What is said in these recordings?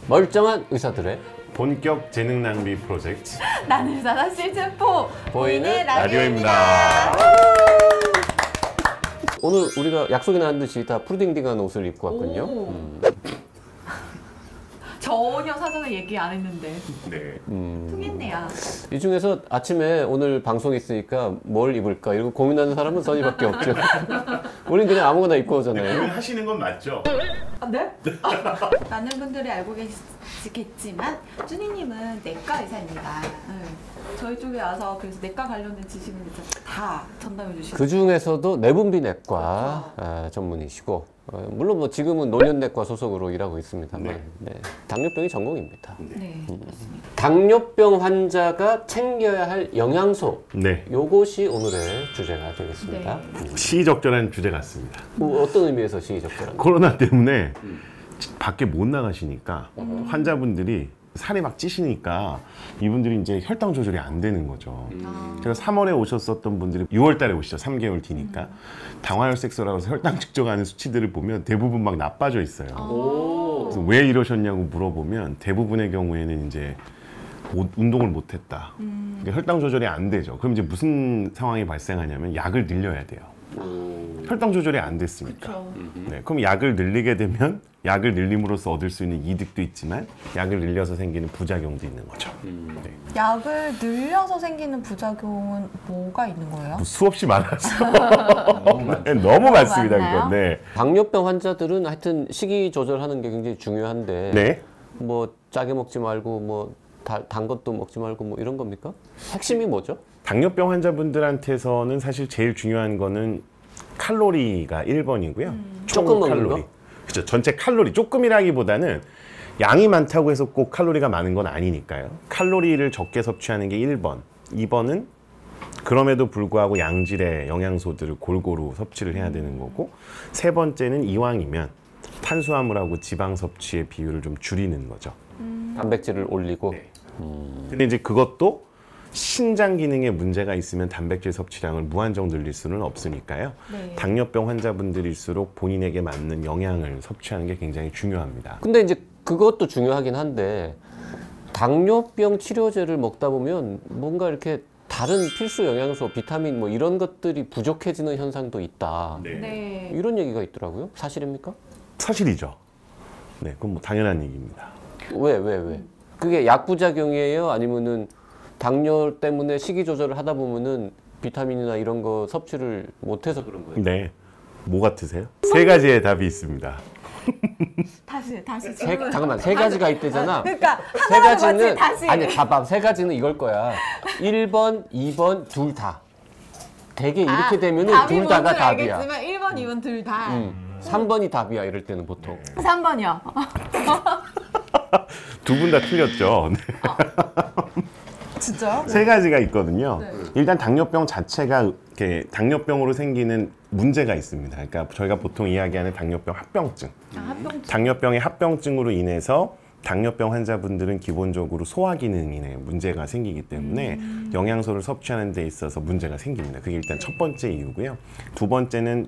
멀쩡한 의사들의 본격 재능 낭비 프로젝트 나는 의사다 시즌4 보이는 라디오입니다. 오늘 우리가 약속이 난 듯이 다 푸딩딩한 옷을 입고 왔군요. 전혀 사전에 얘기 안 했는데 네. 통했네요. 이 중에서 아침에 오늘 방송 있으니까 뭘 입을까 이러고 고민하는 사람은 선이밖에 없죠. 우린 그냥 아무거나 입고 오잖아요. 고민하시는 건 맞죠? 아, 네? 많은 분들이 알고 계시겠지만 쭈니님은 내과 의사입니다. 저희 쪽에 와서 그래서 내과 관련된 지식을 다 전담해 주시고 그 중에서도 내분비 내과 전문이시고 물론 뭐 지금은 노년내과 소속으로 일하고 있습니다만 네. 당뇨병이 전공입니다. 네, 맞습니다. 당뇨병 환자가 챙겨야 할 영양소 네. 요것이 오늘의 주제가 되겠습니다. 네. 시의적절한 주제 같습니다. 어떤 의미에서 시의적절한 코로나 때문에 밖에 못 나가시니까 환자분들이 살이 막 찌시니까 이분들이 이제 혈당 조절이 안 되는 거죠. 제가 3월에 오셨었던 분들이 6월 달에 오시죠. 3개월 뒤니까. 당화혈색소라고 해서 혈당 측정하는 수치들을 보면 대부분 막 나빠져 있어요. 그래서 왜 이러셨냐고 물어보면 대부분의 경우에는 이제 운동을 못했다. 그러니까 혈당 조절이 안 되죠. 그럼 이제 무슨 상황이 발생하냐면 약을 늘려야 돼요. 혈당 조절이 안 됐으니까. 네, 그럼 약을 늘리게 되면 약을 늘림으로써 얻을 수 있는 이득도 있지만 약을 늘려서 생기는 부작용도 있는 거죠. 네. 약을 늘려서 생기는 부작용은 뭐가 있는 거예요? 수없이 많아서 너무 많습니다. 그건. 네. 당뇨병 환자들은 하여튼 식이 조절하는 게 굉장히 중요한데 네. 뭐 짜게 먹지 말고 뭐 단 것도 먹지 말고 뭐 이런 겁니까? 핵심이 뭐죠? 당뇨병 환자분들한테서는 사실 제일 중요한 거는 칼로리가 1번이고요. 조금 먹는 거? 그렇죠. 전체 칼로리 조금이라기보다는 양이 많다고 해서 꼭 칼로리가 많은 건 아니니까요. 칼로리를 적게 섭취하는 게 1번. 2번은 그럼에도 불구하고 양질의 영양소들을 골고루 섭취를 해야 되는 거고, 세 번째는 이왕이면 탄수화물하고 지방 섭취의 비율을 좀 줄이는 거죠. 단백질을 올리고. 네. 근데 이제 그것도 신장 기능에 문제가 있으면 단백질 섭취량을 무한정 늘릴 수는 없으니까요. 네. 당뇨병 환자분들일수록 본인에게 맞는 영양을 섭취하는 게 굉장히 중요합니다. 근데 이제 그것도 중요하긴 한데 당뇨병 치료제를 먹다 보면 뭔가 이렇게 다른 필수 영양소, 비타민 뭐 이런 것들이 부족해지는 현상도 있다. 네. 이런 얘기가 있더라고요. 사실입니까? 사실이죠. 네, 그건 뭐 당연한 얘기입니다. 왜? 그게 약부작용이에요? 아니면은 당뇨 때문에 식이 조절을 하다 보면은 비타민이나 이런 거 섭취를 못해서 그런 거예요? 네, 뭐 같으세요? 세 가지의 답이 있습니다. 다시 잠깐만, 세 가지가 있대잖아. 그러니까 세 가지는 다시. 아니 봐봐, 세 가지는 이걸 거야. 1번, 2번 둘 다. 되게 이렇게 되면은 둘 다가 답이야. 알겠지만 1번, 2번 둘 다. 3번이 답이야, 이럴 때는 보통. 3번이요. 두 분 다 틀렸죠. 네. 진짜요? 세 가지가 있거든요. 네. 일단 당뇨병 자체가 이렇게 당뇨병으로 생기는 문제가 있습니다. 그러니까 저희가 보통 이야기하는 당뇨병 합병증. 합병증. 당뇨병의 합병증으로 인해서 당뇨병 환자분들은 기본적으로 소화 기능에 문제가 생기기 때문에 영양소를 섭취하는 데 있어서 문제가 생깁니다. 그게 일단 첫 번째 이유고요. 두 번째는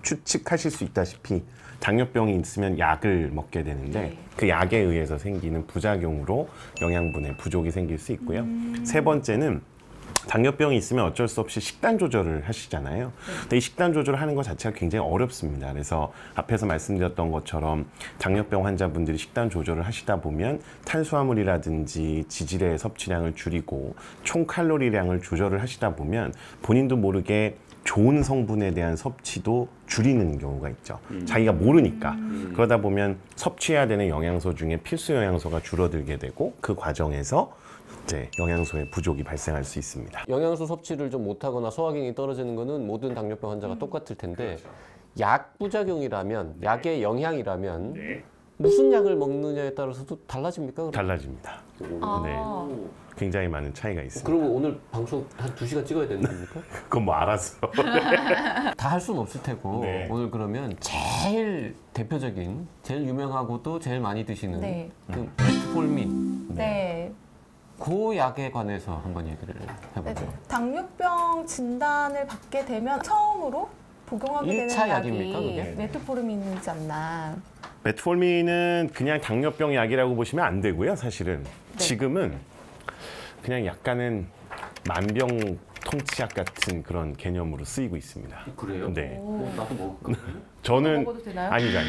추측하실 수 있다시피 당뇨병이 있으면 약을 먹게 되는데 그 약에 의해서 생기는 부작용으로 영양분의 부족이 생길 수 있고요. 세 번째는 당뇨병이 있으면 어쩔 수 없이 식단 조절을 하시잖아요. 근데 이 식단 조절을 하는 것 자체가 굉장히 어렵습니다. 그래서 앞에서 말씀드렸던 것처럼 당뇨병 환자분들이 식단 조절을 하시다 보면 탄수화물이라든지 지질의 섭취량을 줄이고 총 칼로리량을 조절을 하시다 보면 본인도 모르게 좋은 성분에 대한 섭취도 줄이는 경우가 있죠. 자기가 모르니까. 그러다 보면 섭취해야 되는 영양소 중에 필수 영양소가 줄어들게 되고 그 과정에서 이제 영양소의 부족이 발생할 수 있습니다. 영양소 섭취를 좀 못하거나 소화 기능이 떨어지는 거는 모든 당뇨병 환자가 똑같을 텐데 약 부작용이라면, 약의 영향이라면 무슨 약을 먹느냐에 따라서도 달라집니까? 그럼? 달라집니다. 네. 굉장히 많은 차이가 있습니다. 그러면 오늘 방송 한 2시간 찍어야 되는 겁니까? 그건 뭐 알아서. 다 할 수는 없을 테고 네. 오늘 그러면 제일 대표적인, 제일 유명하고도 제일 많이 드시는 네. 그 메트폴민 네. 그 약에 관해서 한번 얘기를 네. 해보죠. 당뇨병 진단을 받게 되면 처음으로 복용하게 되는 1차 약입니까, 그게? 약이 메트포르민이지 않나. 메트폴민은 그냥 당뇨병 약이라고 보시면 안 되고요. 사실은 지금은 그냥 약간은 만병통치약 같은 그런 개념으로 쓰이고 있습니다. 그래요? 네. 나도 먹을까? 저는 먹어도 되나요? 아니죠.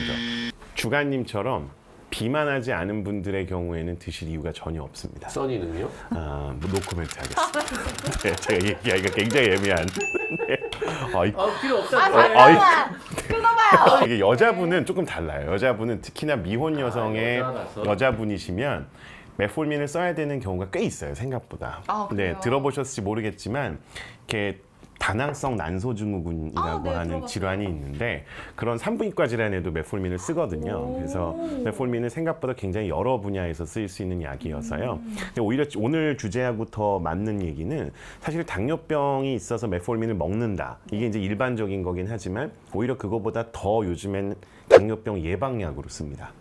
주간님처럼 비만하지 않은 분들의 경우에는 드실 이유가 전혀 없습니다. 써니는요? 뭐 노코멘트 하겠습니다. 네, 제가 얘기하기가 굉장히 애매한. 네. 필요 없어. 잠깐만! 끊어봐요! 이게 여자분은 조금 달라요. 여자분은 특히나 미혼 여성의 여자라서. 여자분이시면 메폴민을 써야 되는 경우가 꽤 있어요. 생각보다. 아, 그래요? 네, 들어보셨을지 모르겠지만 이렇게 다낭성 난소증후군이라고 네, 하는 들어봤어요. 질환이 있는데 그런 산부인과 질환에도 메폴민을 쓰거든요. 그래서 메폴민은 생각보다 굉장히 여러 분야에서 쓰일 수 있는 약이어서요. 근데 오히려 오늘 주제하고 더 맞는 얘기는 사실 당뇨병이 있어서 메폴민을 먹는다. 이게 이제 일반적인 거긴 하지만 오히려 그거보다 더 요즘엔 당뇨병 예방약으로 씁니다.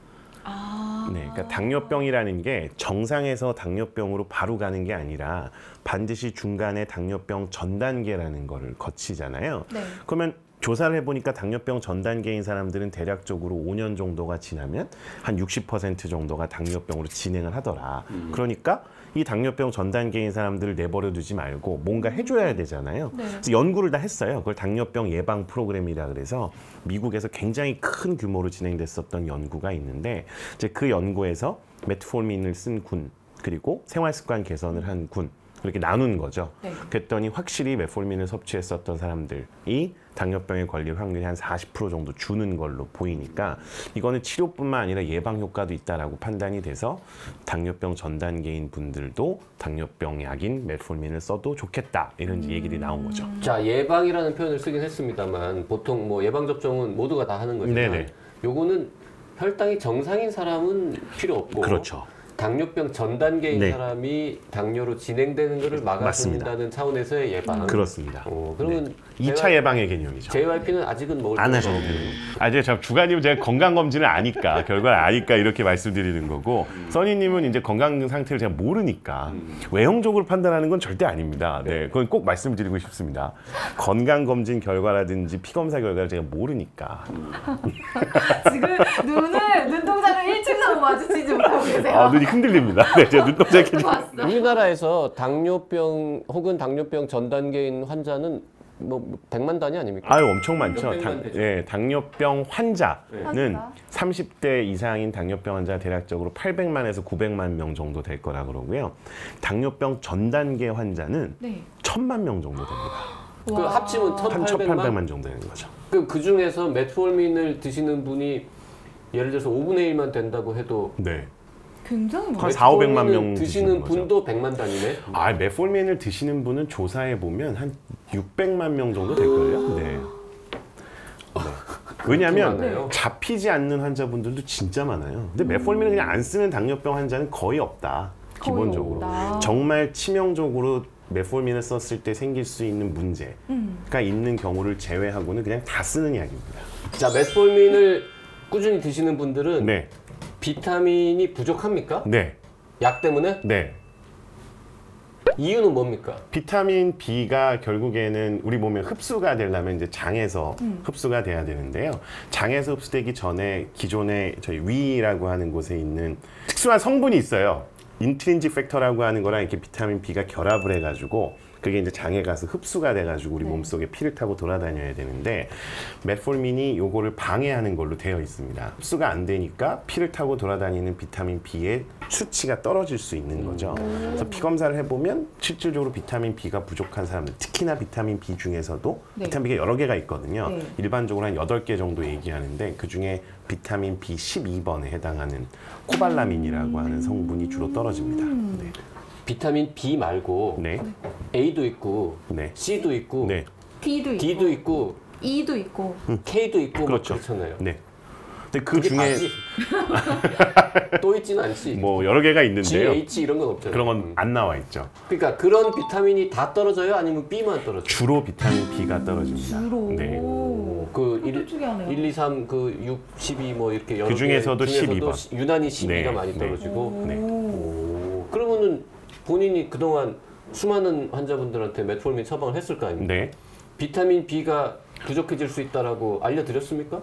네, 그러니까 당뇨병이라는 게 정상에서 당뇨병으로 바로 가는 게 아니라 반드시 중간에 당뇨병 전 단계라는 거를 거치잖아요. 네. 그러면 조사를 해보니까 당뇨병 전 단계인 사람들은 대략적으로 5년 정도가 지나면 한 60% 정도가 당뇨병으로 진행을 하더라. 그러니까 이 당뇨병 전 단계인 사람들을 내버려 두지 말고 뭔가 해줘야 되잖아요. 네. 그래서 연구를 다 했어요. 그걸 당뇨병 예방 프로그램이라 그래서 미국에서 굉장히 큰 규모로 진행됐었던 연구가 있는데 이제 그 연구에서 메트폴민을 쓴 군 그리고 생활 습관 개선을 한 군 그렇게 나눈 거죠. 네. 그랬더니 확실히 메폴민을 섭취했었던 사람들이 당뇨병에 걸릴 확률이 한 40% 정도 주는 걸로 보이니까 이거는 치료뿐만 아니라 예방 효과도 있다라고 판단이 돼서 당뇨병 전 단계인 분들도 당뇨병 약인 메폴민을 써도 좋겠다 이런 얘기들이 나온 거죠. 자, 예방이라는 표현을 쓰긴 했습니다만 보통 뭐 예방 접종은 모두가 다 하는 거지만 네네. 요거는 혈당이 정상인 사람은 필요 없고 그렇죠. 당뇨병 전 단계인 네. 사람이 당뇨로 진행되는 것을 막아준다는 차원에서의 예방. 그렇습니다. 그러면 2차 예방의 개념이죠. JYP는 아직은 먹을 안 필요가 하셔도 없는 돼요. 이제 주간님 제가 건강검진을 아니까 결과를 아니까 이렇게 말씀드리는 거고 써니님은 이제 건강 상태를 제가 모르니까 외형적으로 판단하는 건 절대 아닙니다. 네, 그건 꼭 말씀드리고 싶습니다. 건강검진 결과라든지 피검사 결과를 제가 모르니까. 지금 눈동자를 일층하고 마주치지 못하고 계세요. 눈이 흔들립니다. 네, 제가 눈동자 이렇게 봤어. 우리나라에서 당뇨병 혹은 당뇨병 전 단계인 환자는 뭐 100만 단위 아닙니까? 엄청 많죠. 당뇨병 환자는 환자? 30대 이상인 당뇨병 환자가 대략적으로 800만에서 900만 명 정도 될 거라 그러고요. 당뇨병 전 단계 환자는 네. 1000만 명 정도 됩니다. 그 합치면 한 1,800만. 1800만 정도 되는 거죠. 그 중에서 메트폴민을 드시는 분이 예를 들어서 5분의 1만 된다고 해도 네. 굉장히 한 많아요. 4, 500만 메트폴민을 명 드시는 거죠. 분도 100만 단위네. 메폴민을 드시는 분은 조사해 보면 한 600만 명 정도 될 거예요. 네. 왜냐하면 많아요. 잡히지 않는 환자분들도 진짜 많아요. 근데 메폴민을 그냥 안 쓰는 당뇨병 환자는 거의 없다. 거의 기본적으로. 없다. 정말 치명적으로 메폴민을 썼을 때 생길 수 있는 문제가 있는 경우를 제외하고는 그냥 다 쓰는 약입니다. 자, 메트폴민을 꾸준히 드시는 분들은 네. 비타민이 부족합니까? 네. 약 때문에? 네. 이유는 뭡니까? 비타민 B가 결국에는 우리 몸에 흡수가 되려면 이제 장에서 흡수가 돼야 되는데요. 장에서 흡수되기 전에 기존에 저희 위라고 하는 곳에 있는 특수한 성분이 있어요. 인트린직 팩터라고 하는 거랑 이렇게 비타민 B가 결합을 해가지고 그게 이제 장에 가서 흡수가 돼가지고 우리 몸속에 피를 타고 돌아다녀야 되는데 메폴민이 요거를 방해하는 걸로 되어 있습니다. 흡수가 안 되니까 피를 타고 돌아다니는 비타민 B의 수치가 떨어질 수 있는 거죠. 그래서 피 검사를 해보면 실질적으로 비타민 B가 부족한 사람들, 특히나 비타민 B 중에서도 네. 비타민 B가 여러 개가 있거든요. 네. 일반적으로 한 8개 정도 얘기하는데 그중에 비타민 B12번에 해당하는 코발라민이라고 하는 성분이 주로 떨어집니다. 네. 비타민 B 말고 네. A도 있고 네. C도 있고 네. D도 있고 D도 있고 E도 있고 K도 있고 그렇죠. 뭐 그렇잖아요. 네. 근데 그 그게 중에 다지? 또 있지는 않지. 뭐 여러 개가 있는데요. GH 이런 건 없잖아요. 그런 건 안 나와 있죠. 그러니까 그런 비타민이 다 떨어져요? 아니면 B만 떨어져요? 주로 비타민 B가 떨어집니다. 주로. 네. 그 그것도 특이하네요. 1, 2, 3, 그 6, 12 뭐 이렇게 여러 그 중에서도 개 12번. 유난히 12가 네, 많이 네. 떨어지고 네. 오, 그러면은 본인이 그동안 수많은 환자분들한테 메트폴민 처방을 했을 거 아닙니까? 네. 비타민 B가 부족해질 수 있다라고 알려드렸습니까?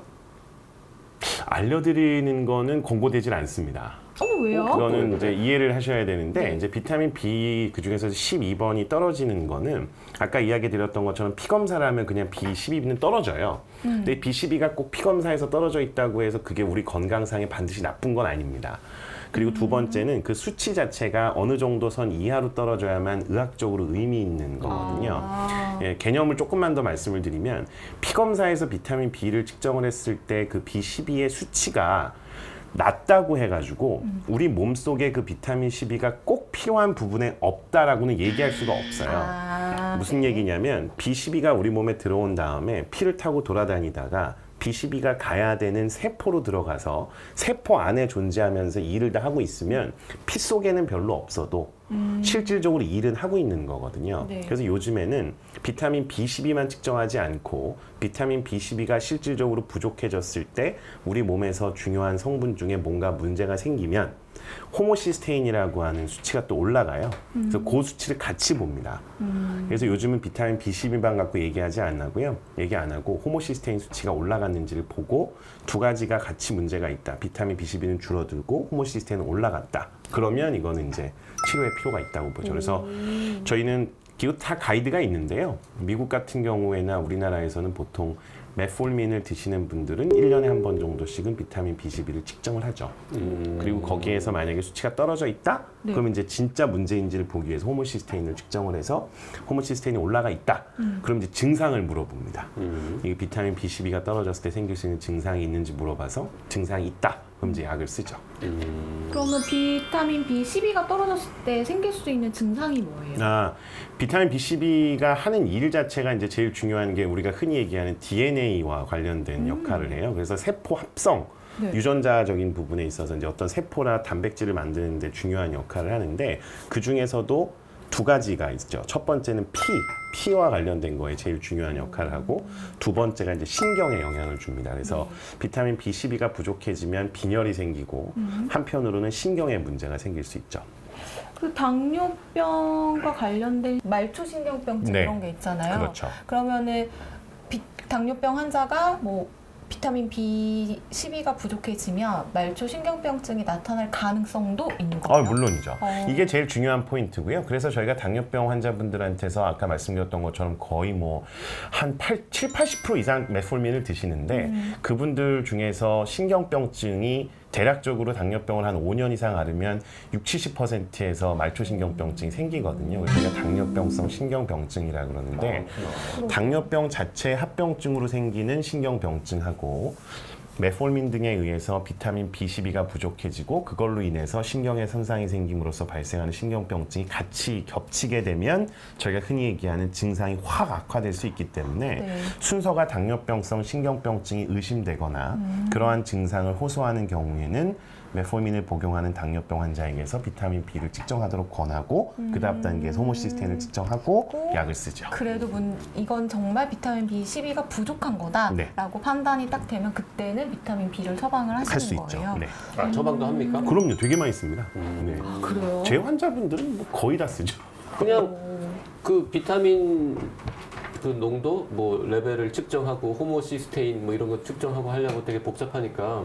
알려드리는 거는 권고되질 않습니다. 왜요? 그거는 이제 이해를 하셔야 되는데 이제 비타민 B 그 중에서 12번이 떨어지는 거는 아까 이야기 드렸던 것처럼 피 검사를 하면 그냥 B12는 떨어져요. 근데 B12가 꼭 피 검사에서 떨어져 있다고 해서 그게 우리 건강상에 반드시 나쁜 건 아닙니다. 그리고 두 번째는 그 수치 자체가 어느 정도 선 이하로 떨어져야만 의학적으로 의미 있는 거거든요. 예, 개념을 조금만 더 말씀을 드리면 피 검사에서 비타민 B를 측정을 했을 때 그 B12의 수치가 낮다고 해가지고 우리 몸속에 그 비타민 12가 꼭 필요한 부분에 없다라고는 얘기할 수가 없어요. 무슨 얘기냐면 B12가 우리 몸에 들어온 다음에 피를 타고 돌아다니다가 B12가 가야 되는 세포로 들어가서 세포 안에 존재하면서 일을 다 하고 있으면 피 속에는 별로 없어도 실질적으로 일은 하고 있는 거거든요. 네. 그래서 요즘에는 비타민 B12만 측정하지 않고 비타민 B12가 실질적으로 부족해졌을 때 우리 몸에서 중요한 성분 중에 뭔가 문제가 생기면 호모시스테인이라고 하는 수치가 또 올라가요. 그래서 그 수치를 같이 봅니다. 그래서 요즘은 비타민 B12만 갖고 얘기하지 않고요. 얘기 안 하고 호모시스테인 수치가 올라갔는지를 보고 두 가지가 같이 문제가 있다. 비타민 B12는 줄어들고 호모시스테인은 올라갔다. 그러면 이거는 이제 치료의 필요가 있다고 보죠. 그래서 저희는 이거 다 가이드가 있는데요. 미국 같은 경우에나 우리나라에서는 보통 메폴민을 드시는 분들은 1년에 한 번 정도씩은 비타민 B12를 측정을 하죠. 그리고 거기에서 만약에 수치가 떨어져 있다? 네. 그러면 이제 진짜 문제인지를 보기 위해서 호모시스테인을 측정을 해서 호모시스테인이 올라가 있다. 그럼 이제 증상을 물어봅니다. 이게 비타민 B12가 떨어졌을 때 생길 수 있는 증상이 있는지 물어봐서 증상이 있다. 그럼 이제 약을 쓰죠. 그러면 비타민 B12가 떨어졌을 때 생길 수 있는 증상이 뭐예요? 비타민 B12가 하는 일 자체가 이제 제일 중요한 게 우리가 흔히 얘기하는 DNA와 관련된 역할을 해요. 그래서 세포 합성, 네. 유전자적인 부분에 있어서 이제 어떤 세포나 단백질을 만드는 데 중요한 역할을 하는데 그 중에서도 두 가지가 있죠. 첫 번째는 피와 관련된 거에 제일 중요한 역할을 하고 두 번째가 이제 신경에 영향을 줍니다. 그래서 비타민 B12가 부족해지면 빈혈이 생기고 한편으로는 신경에 문제가 생길 수 있죠. 그 당뇨병과 관련된 말초신경병증 네. 이런 게 있잖아요. 그렇죠. 그러면은 당뇨병 환자가 뭐 비타민 B12가 부족해지면 말초신경병증이 나타날 가능성도 있는 거예요? 물론이죠. 이게 제일 중요한 포인트고요. 그래서 저희가 당뇨병 환자분들한테서 아까 말씀드렸던 것처럼 거의 뭐 한 7, 80% 이상 메폴민을 드시는데 그분들 중에서 신경병증이 대략적으로 당뇨병을 한 5년 이상 앓으면 60-70%에서 말초신경병증이 생기거든요. 그래서 저희가 당뇨병성 신경병증이라고 그러는데 당뇨병 자체 합병증으로 생기는 신경병증하고 메폴민 등에 의해서 비타민 B12가 부족해지고 그걸로 인해서 신경에 손상이 생김으로써 발생하는 신경병증이 같이 겹치게 되면 저희가 흔히 얘기하는 증상이 확 악화될 수 있기 때문에 순서가 당뇨병성 신경병증이 의심되거나 그러한 증상을 호소하는 경우에는 메폴민을 복용하는 당뇨병 환자에게서 비타민 B를 측정하도록 권하고 그 다음 단계에서 호모시스테인을 측정하고 약을 쓰죠. 그래도 이건 정말 비타민 B12가 부족한 거다라고 판단이 딱 되면 그때는 비타민 B를 처방을 할 수 하시는 있죠. 거예요? 네. 처방도 합니까? 그럼요. 되게 많이 씁니다. 네. 그래요? 제 환자분들은 뭐 거의 다 쓰죠. 그냥 그 비타민 그 농도 뭐 레벨을 측정하고 호모시스테인 뭐 이런 거 측정하고 하려고 되게 복잡하니까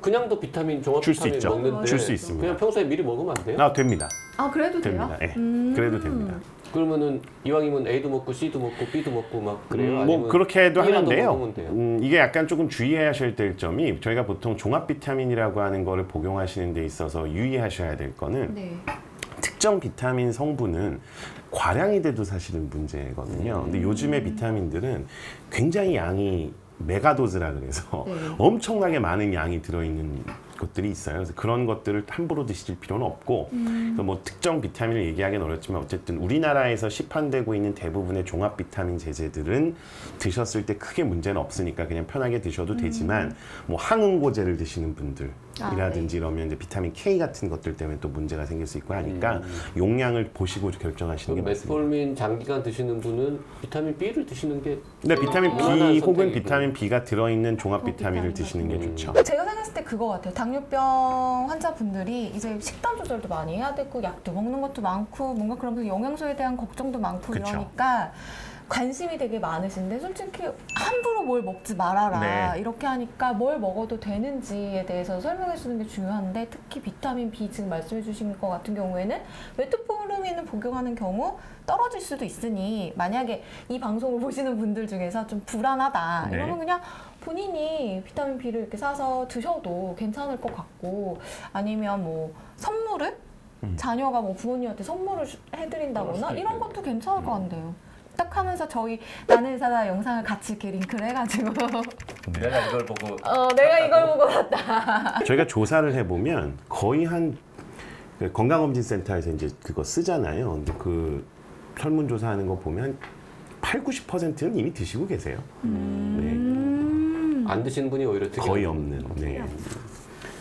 그냥도 비타민 종합 줄 수 비타민 있죠. 먹는데 줄 수 있습니다. 그냥 평소에 미리 먹으면 안 돼요? 됩니다. 그래도 돼요? 됩니다. 그래도 됩니다. 그러면은 이왕이면 A도 먹고 C도 먹고 B도 먹고 막 그래요? 뭐 아니면 그렇게도 B라도 하는데요. 먹으면 돼요? 이게 약간 조금 주의하셔야 될 점이 저희가 보통 종합 비타민이라고 하는 거를 복용하시는 데 있어서 유의하셔야 될 거는 네. 특정 비타민 성분은 과량이 돼도 사실은 문제거든요. 근데 요즘의 비타민들은 굉장히 양이 메가도즈라 그래서 엄청나게 많은 양이 들어있는 것들이 있어요. 그래서 그런 것들을 함부로 드실 필요는 없고 그래서 뭐 특정 비타민을 얘기하기는 어렵지만 어쨌든 우리나라에서 시판되고 있는 대부분의 종합 비타민 제제들은 드셨을 때 크게 문제는 없으니까 그냥 편하게 드셔도 되지만 뭐 항응고제를 드시는 분들이라든지 이러면 이제 비타민 K 같은 것들 때문에 또 문제가 생길 수 있고 하니까 용량을 보시고 결정하시는 게 맞습니다. 메폴민 장기간 드시는 분은 비타민 B를 드시는 게 네, 비타민 무난한 B 혹은 선택이고. 비타민 B가 들어있는 종합 비타민을 드시는 게 좋죠. 제가 생각했을 때 그거 같아요. 당뇨병 환자분들이 이제 식단 조절도 많이 해야 되고 약도 먹는 것도 많고 뭔가 그러면서 영양소에 대한 걱정도 많고 그쵸. 이러니까 관심이 되게 많으신데 솔직히 함부로 뭘 먹지 말아라 네. 이렇게 하니까 뭘 먹어도 되는지에 대해서 설명해 주는 게 중요한데 특히 비타민 B 지금 말씀해 주신 것 같은 경우에는 메트포르민을 복용하는 경우 떨어질 수도 있으니 만약에 이 방송을 보시는 분들 중에서 좀 불안하다 네. 이러면 그냥 본인이 비타민 B를 이렇게 사서 드셔도 괜찮을 것 같고 아니면 뭐 선물을 자녀가 뭐 부모님한테 선물을 해드린다거나 이런 것도 괜찮을 것 같네요. 딱 하면서 저희 나는 의사다 영상을 같이 이렇게 링크를 해가지고 내가 이걸 보고 내가 이걸 보고 샀다. 저희가 조사를 해보면 거의 한 건강검진센터에서 이제 그거 쓰잖아요. 근데 그 설문조사하는 거 보면 80~90%는 이미 드시고 계세요. 안 드시는 분이 오히려 되게 거의 없는. 네.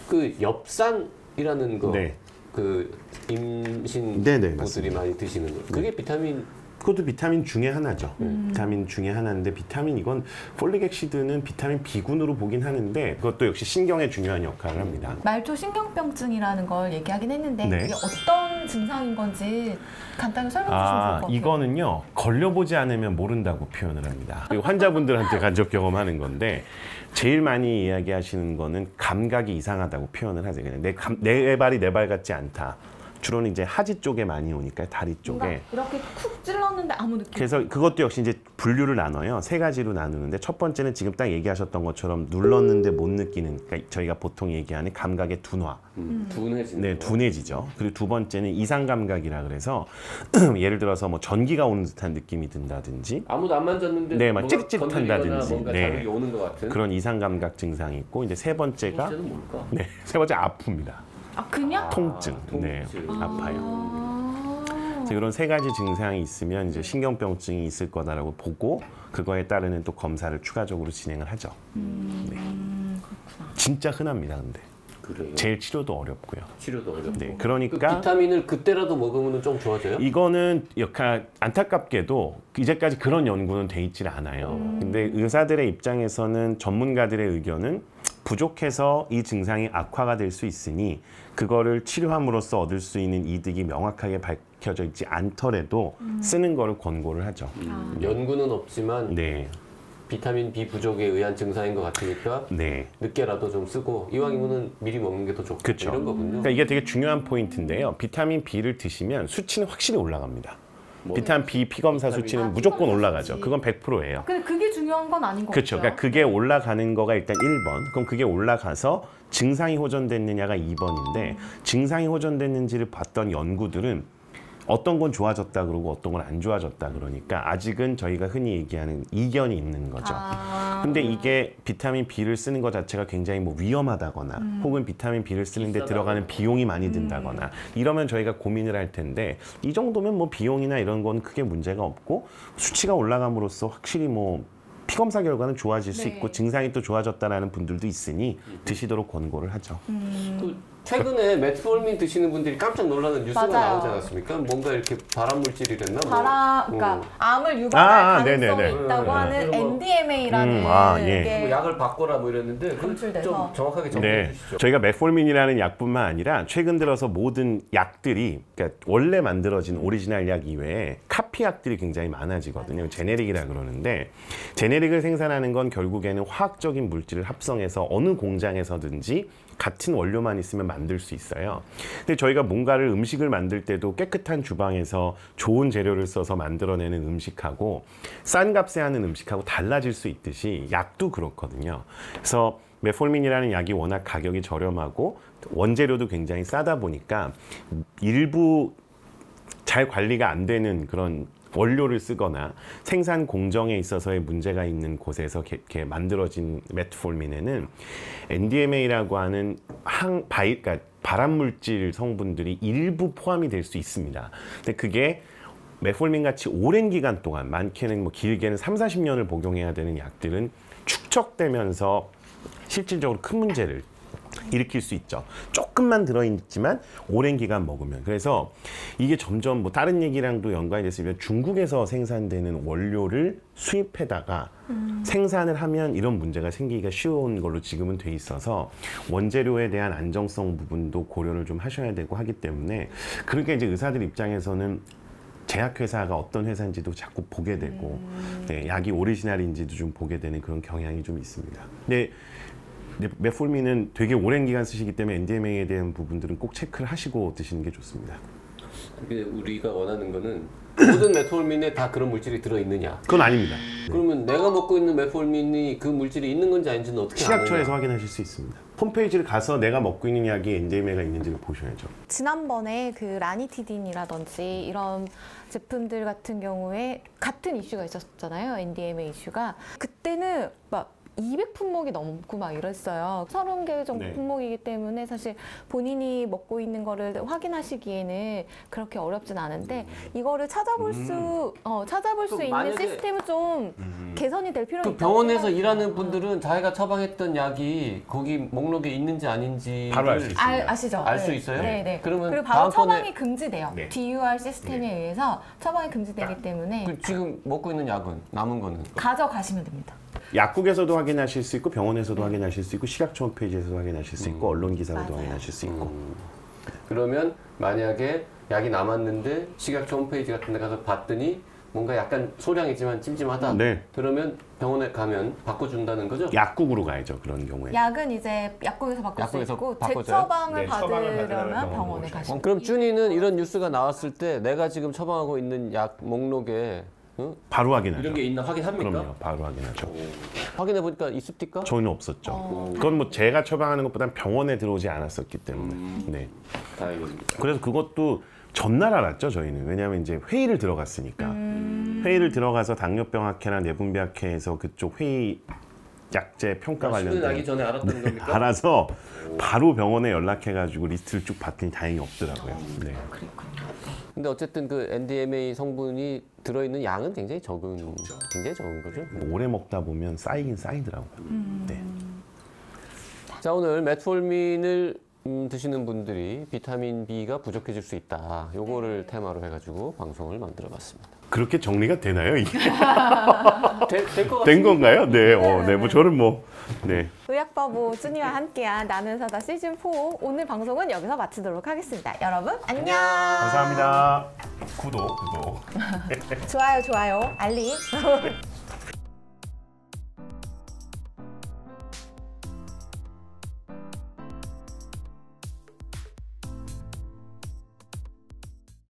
그 엽산이라는 거, 네. 그 임신 네네, 부들이 맞습니다. 많이 드시는 거. 그게 비타민 그것도 비타민 중에 하나죠. 비타민 중에 하나인데 비타민 이건 폴릭액시드는 비타민 B군으로 보긴 하는데 그것도 역시 신경에 중요한 역할을 합니다. 말초 신경병증이라는 걸 얘기하긴 했는데 네. 그게 어떤 증상인 건지 간단히 설명해 주시면 좋을 것 같아요. 이거는요 걸려보지 않으면 모른다고 표현을 합니다. 그리고 환자분들한테 간접 경험하는 건데 제일 많이 이야기하시는 거는 감각이 이상하다고 표현을 하세요. 그냥 내 발이 내 발 같지 않다. 주로는 이제 하지 쪽에 많이 오니까 다리 쪽에. 이렇게 쿡 찔렀는데 아무 느낌. 그래서 그것도 역시 이제 분류를 나눠요. 세 가지로 나누는데 첫 번째는 지금 딱 얘기하셨던 것처럼 눌렀는데 못 느끼는, 그러니까 저희가 보통 얘기하는 감각의 둔화. 둔해지는 네, 거. 둔해지죠. 그리고 두 번째는 이상 감각이라 그래서 예를 들어서 뭐 전기가 오는 듯한 느낌이 든다든지 아무도 안 만졌는데 네, 막 뭔가 찌릿찌릿한다든지. 건드리거나 뭔가 네. 자극이 오는 것 같은. 그런 이상 감각 증상이 있고 이제 세 번째가 번째는 뭘까? 네, 세 번째 아픕니다. 그냥? 통증. 통증. 네, 아파요. 그래서 이런 세 가지 증상이 있으면 이제 신경병증이 있을 거다라고 보고 그거에 따르는 또 검사를 추가적으로 진행을 하죠. 네. 진짜 흔합니다, 근데. 그래요. 제일 치료도 어렵고요. 치료도 어렵고. 네, 그 그러니까 비타민을 그때라도 먹으면 좀 좋아져요? 이거는 역할 안타깝게도 이제까지 그런 연구는 돼 있질 않아요. 근데 의사들의 입장에서는 전문가들의 의견은 부족해서 이 증상이 악화가 될 수 있으니 그거를 치료함으로써 얻을 수 있는 이득이 명확하게 밝혀져 있지 않더라도 쓰는 거를 권고를 하죠. 연구는 없지만 네, 비타민 B 부족에 의한 증상인 것 같으니까 네. 늦게라도 좀 쓰고 이왕이면은 미리 먹는 게 더 좋고 그쵸. 이런 거군요. 그러니까 이게 되게 중요한 포인트인데요. 비타민 B를 드시면 수치는 확실히 올라갑니다. 뭐, 비타민 B 피검사 수치는 무조건 올라가죠. 그건 100%예요. 근데 그게 중요한 건 아닌 것 그렇죠. 같아요. 그러니까 그게 올라가는 거가 일단 1번. 그럼 그게 올라가서 증상이 호전됐느냐가 2번인데 증상이 호전됐는지를 봤던 연구들은 어떤 건 좋아졌다 그러고 어떤 건 안 좋아졌다 그러니까 아직은 저희가 흔히 얘기하는 이견이 있는 거죠. 근데 이게 비타민 B를 쓰는 것 자체가 굉장히 뭐 위험하다거나 혹은 비타민 B를 쓰는데 비싸다거나. 들어가는 비용이 많이 든다거나 이러면 저희가 고민을 할 텐데 이 정도면 뭐 비용이나 이런 건 크게 문제가 없고 수치가 올라감으로써 확실히 뭐 피검사 결과는 좋아질 수 네. 있고 증상이 또 좋아졌다라는 분들도 있으니 드시도록 권고를 하죠. 그 최근에 메트폴민 드시는 분들이 깜짝 놀라는 뉴스가 맞아요. 나오지 않았습니까? 뭔가 이렇게 발암 물질이랬나? 그러니까 뭐, 암을 유발할 가능성이 네네네. 있다고 하는 그런 거. NDMA라는 예. 게 뭐 약을 바꿔라 뭐 이랬는데 그건 검출돼서. 좀 정확하게 정리해 네, 주시죠. 저희가 메폴민이라는 약뿐만 아니라 최근 들어서 모든 약들이 그러니까 원래 만들어진 오리지널 약 이외에 카피 약들이 굉장히 많아지거든요. 제네릭이라 그러는데 제네릭을 생산하는 건 결국에는 화학적인 물질을 합성해서 어느 공장에서든지 같은 원료만 있으면 만들 수 있어요. 근데 저희가 뭔가를 음식을 만들 때도 깨끗한 주방에서 좋은 재료를 써서 만들어내는 음식하고 싼 값에 하는 음식하고 달라질 수 있듯이 약도 그렇거든요. 그래서 메폴민이라는 약이 워낙 가격이 저렴하고 원재료도 굉장히 싸다 보니까 일부 잘 관리가 안 되는 그런 원료를 쓰거나 생산 공정에 있어서의 문제가 있는 곳에서 이렇게 만들어진 메트폴민에는 NDMA라고 하는 그러니까 발암물질 성분들이 일부 포함이 될 수 있습니다. 근데 그게 메폴민 같이 오랜 기간 동안 많게는 뭐 길게는 30~40년을 복용해야 되는 약들은 축적되면서 실질적으로 큰 문제를 일으킬 수 있죠. 조금만 들어있지만 오랜 기간 먹으면. 그래서 이게 점점 뭐 다른 얘기랑도 연관이 됐으면 중국에서 생산되는 원료를 수입해다가 생산을 하면 이런 문제가 생기기가 쉬운 걸로 지금은 돼 있어서 원재료에 대한 안정성 부분도 고려를 좀 하셔야 되고 하기 때문에 그러니까 이제 의사들 입장에서는 제약회사가 어떤 회사인지도 자꾸 보게 되고 네, 약이 오리지널인지도 좀 보게 되는 그런 경향이 좀 있습니다. 근데 메폴민은 되게 오랜 기간 쓰시기 때문에 NDMA에 대한 부분들은 꼭 체크를 하시고 드시는 게 좋습니다. 이게 우리가 원하는 거는 모든 메트홀민에 다 그런 물질이 들어있느냐. 그건 아닙니다. 그러면 내가 먹고 있는 메트홀민이 그 물질이 있는 건지 아닌지는 어떻게 식약처에서 아느냐. 확인하실 수 있습니다. 홈페이지를 가서 내가 먹고 있는 약이 NDMA가 있는지를 보셔야죠. 지난번에 그 라니티딘이라든지 이런 제품들 같은 경우에 같은 이슈가 있었잖아요. NDMA 이슈가. 그때는 막 200품목이 넘고 막 이랬어요. 30개 정도 네. 품목이기 때문에 사실 본인이 먹고 있는 거를 확인하시기에는 그렇게 어렵진 않은데 이거를 찾아볼 수 또 있는 만약에 시스템은 좀 개선이 될 필요가 그 있다고 병원에서 생각해요. 일하는 분들은 자기가 처방했던 약이 거기 목록에 있는지 아닌지 바로 알 수 있습니다. 아시죠? 알 수 있어요? 네. 그러면 그리고 바로 다음번에- 처방이 금지돼요. 네. DUR 시스템에 의해서 처방이 금지되기 때문에 그 지금 먹고 있는 약은 남은 거는 가져가시면 됩니다. 약국에서도 확인하실 수 있고 병원에서도 확인하실 수 있고 식약처 홈페이지에서도 확인하실 수 있고 언론 기사로도 맞아요. 확인하실 수 있고 그러면 만약에 약이 남았는데 식약처 홈페이지 같은 데 가서 봤더니 뭔가 약간 소량이지만 찜찜하다. 네. 그러면 병원에 가면 바꿔준다는 거죠? 약국으로 가야죠. 그런 경우에. 약은 이제 약국에서 바꿀 약국에서 수 있고 바꿔줘요? 재처방을 네, 처방을 받으려면 받으려면 병원으로 병원에 오셔야 가시면 그럼 준이는 이런 뉴스가 나왔을 때 내가 지금 처방하고 있는 약 목록에 바로 확인하죠. 이런 게 있나 확인합니까? 그럼요. 바로 확인하죠. 확인해 보니까 있습니까? 저희는 없었죠. 그건 뭐 제가 처방하는 것보다는 병원에 들어오지 않았었기 때문에. 네. 다행입니다. 그래서 그것도 전날 알았죠. 저희는. 왜냐하면 이제 회의를 들어갔으니까. 회의를 들어가서 당뇨병학회나 내분비학회에서 그쪽 회의 약제 평가 수능 나기 관련된 전에 알았던 겁니까? 알아서 바로 병원에 연락해가지고 리스트를 쭉 봤더니 다행히 없더라고요. 네. 근데 어쨌든 그 NDMA 성분이 들어있는 양은 굉장히 적은 거죠. 오래 먹다 보면 쌓이긴 쌓이더라고요. 네. 자, 오늘 메트홀민을 드시는 분들이 비타민 B가 부족해질 수 있다. 요거를 테마로 해가지고 방송을 만들어봤습니다. 그렇게 정리가 되나요? 이게 될 것 된 같습니다. 건가요? 네. 네. 뭐 저는 뭐 네. 의학바보 준이와 함께한 나는 사다 시즌4 오늘 방송은 여기서 마치도록 하겠습니다. 여러분 안녕. 감사합니다. 구독. 좋아요 알림.